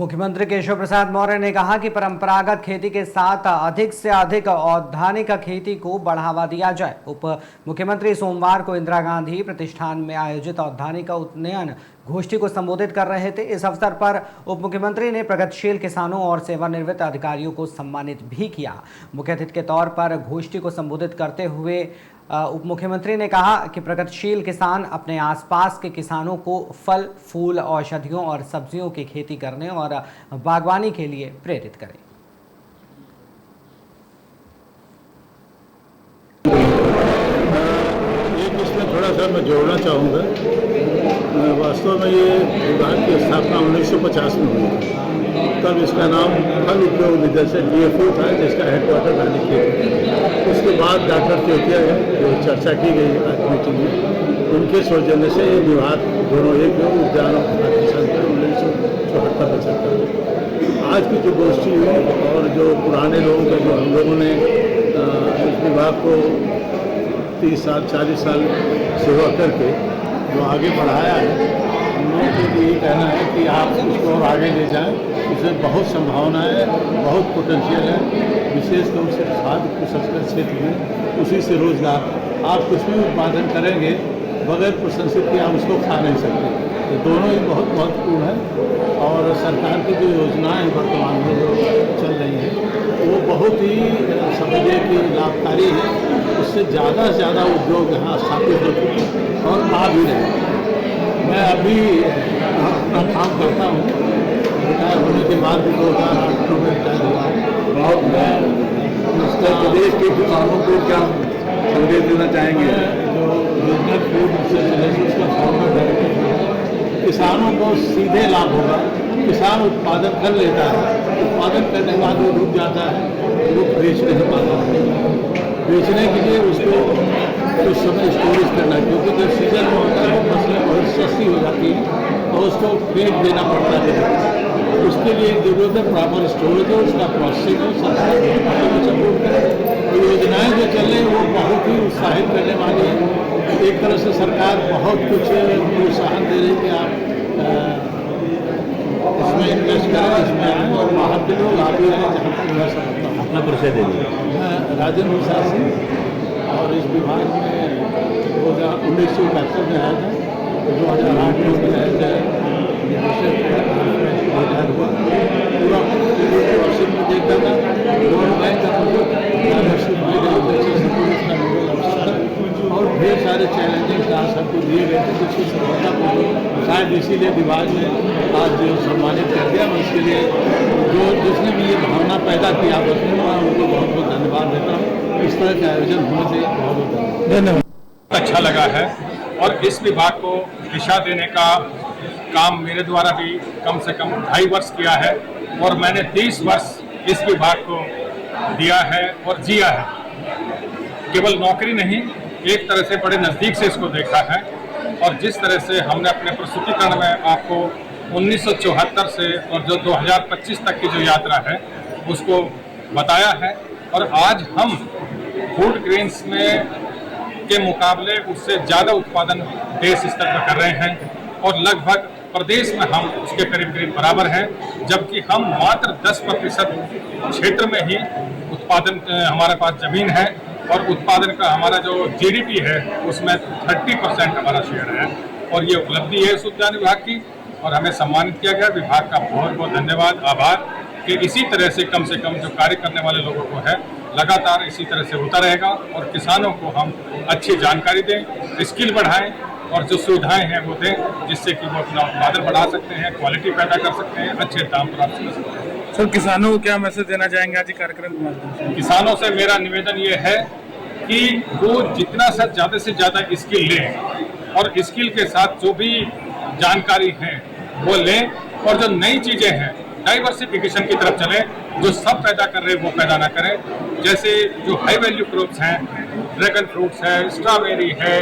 मुख्यमंत्री केशव प्रसाद मौर्य ने कहा कि परंपरागत खेती के साथ अधिक से अधिक औद्यानिक खेती को बढ़ावा दिया जाए। उप मुख्यमंत्री सोमवार को इंदिरा गांधी प्रतिष्ठान में आयोजित औद्यानिक उन्नयन गोष्ठी को संबोधित कर रहे थे। इस अवसर पर उप मुख्यमंत्री ने प्रगतिशील किसानों और सेवानिवृत्त अधिकारियों को सम्मानित भी किया। मुख्य अतिथि के तौर पर गोष्ठी को संबोधित करते हुए उप मुख्यमंत्री ने कहा कि प्रगतिशील किसान अपने आसपास के किसानों को फल, फूल, औषधियों और सब्जियों की खेती करने और बागवानी के लिए प्रेरित करें। इसमें थोड़ा सा मैं जोड़ना चाहूँगा। वास्तव में ये विभाग की स्थापना 1950 में हुई थी। तब इसका नाम फल उद्योग निदेशक DFO था, जिसका हेडक्वार्टर रानीखेत। उसके बाद डॉक्टर चौथिया है, जो चर्चा की गई आज मीटिंग में, उनके सौजन्य से ये विभाग दोनों एक उद्यान और खाद्य संस्था 1974-75। आज की जो गोष्ठी हुई और जो पुराने लोगों का जो हम लोगों ने इस विभाग को 30 साल 40 साल सेवा करके जो आगे बढ़ाया है, हम लोगों के लिए कहना है कि आप इसको और आगे ले जाएं। इसमें बहुत संभावना है, बहुत पोटेंशियल है, विशेष तौर से खाद्य प्रसंस्करण क्षेत्र में। उसी से रोजगार, आप कुछ भी उत्पादन करेंगे बगैर प्रसंस्कृत के आप उसको खा नहीं सकते। तो दोनों ही बहुत महत्वपूर्ण है और सरकार की जो योजनाएं वर्तमान में जो चल रही हैं वो बहुत ही समझिए कि लाभकारी है। उससे ज़्यादा से ज़्यादा उद्योग यहाँ स्थापित हो चुके और आ भी रहे। मैं अभी अपना काम करता हूँ, रिटायर होने के बाद भी 2008 में रिटायर हुआ और मैं उत्तर प्रदेश के किसानों को क्या संदेश देना चाहेंगे? जो रीजनल फूड रिसर्च उसका फॉर्मर डायरेक्टर है, किसानों को सीधे लाभ होगा। किसान उत्पादन कर लेता है, उत्पादन करने के बाद वो रुक जाता है, वो बेच नहीं पाता है। बेचने के लिए उसको कुछ समय स्टोरेज करना है, क्योंकि जब सीजन में होता है तो फसलें बहुत सस्ती हो जाती हैं और उसको फेंक देना पड़ता है। उसके लिए जरूरत है प्रॉपर स्टोरेज हो, उसका प्रोसेसिंग हो, सरकार सपोर्ट करे। योजनाएं जो चल रही हैं वो बहुत ही उत्साहित करने वाली है। एक तरह से सरकार बहुत कुछ प्रोत्साहन दे रही है कि आप इसमें इन्वेस्ट करें, इसमें आएँ और बाहर के लोग आ भी रहे। जहाँ तक मैं समझता हूँ, अपना परिचय दे दीजिए। मैं राजेंद्र प्रसाद सिंह और इस विभाग में 1971 में आया था, 2008 में रिटायर हुआ। पूरा वर्षन में देखता था, वर्ल्ड बैंक का और ढेर सारे चैलेंजिंग टास्क हमको दिए गए थे, जिसकी सफलता को शायद इसीलिए विभाग ने आज जो सम्मानित कर दिया। मैं उसके लिए जो जिसने भी ये भावना पैदा की आपस में, मैं उनको बहुत बहुत धन्यवाद देता हूँ। इस तरह के आयोजन होने से बहुत बहुत धन्यवाद। अच्छा लगा है और इस विभाग को दिशा देने का काम मेरे द्वारा भी कम से कम 2.5 वर्ष किया है और मैंने 30 वर्ष इस विभाग को दिया है और जिया है। केवल नौकरी नहीं, एक तरह से बड़े नज़दीक से इसको देखा है। और जिस तरह से हमने अपने प्रस्तुतिकरण में आपको 1974 से और जो 2025 तक की जो यात्रा है उसको बताया है, और आज हम फूड ग्रेन्स में के मुकाबले उससे ज़्यादा उत्पादन देश स्तर पर कर रहे हैं और लगभग प्रदेश में हम उसके करीब करीब बराबर हैं, जबकि हम मात्र 10% क्षेत्र में ही उत्पादन हमारे पास ज़मीन है और उत्पादन का हमारा जो GDP है उसमें 30% हमारा शेयर है। और ये उपलब्धि है इस उद्यान विभाग की और हमें सम्मानित किया गया। विभाग का बहुत बहुत धन्यवाद, आभार कि इसी तरह से कम जो कार्य करने वाले लोगों को है लगातार इसी तरह से होता रहेगा और किसानों को हम अच्छी जानकारी दें, स्किल बढ़ाएं और जो सुविधाएं हैं वो दें, जिससे कि वो अपना उत्पादन बढ़ा सकते हैं, क्वालिटी पैदा कर सकते हैं, अच्छे दाम प्राप्त कर सकते हैं। सर, किसानों को क्या मैसेज देना चाहेंगे आज कार्यक्रम के माध्यम से? किसानों से मेरा निवेदन ये है कि वो जितना ज़्यादा से ज़्यादा स्किल लें और स्किल के साथ जो भी जानकारी है वो लें और जो नई चीज़ें हैं डाइवर्सिफिकेशन की तरफ चलें। जो सब पैदा कर रहे हैं वो पैदा ना करें। जैसे जो हाई वैल्यू क्रॉप्स हैं, ड्रैगन फ्रूट्स है, स्ट्रॉबेरी है,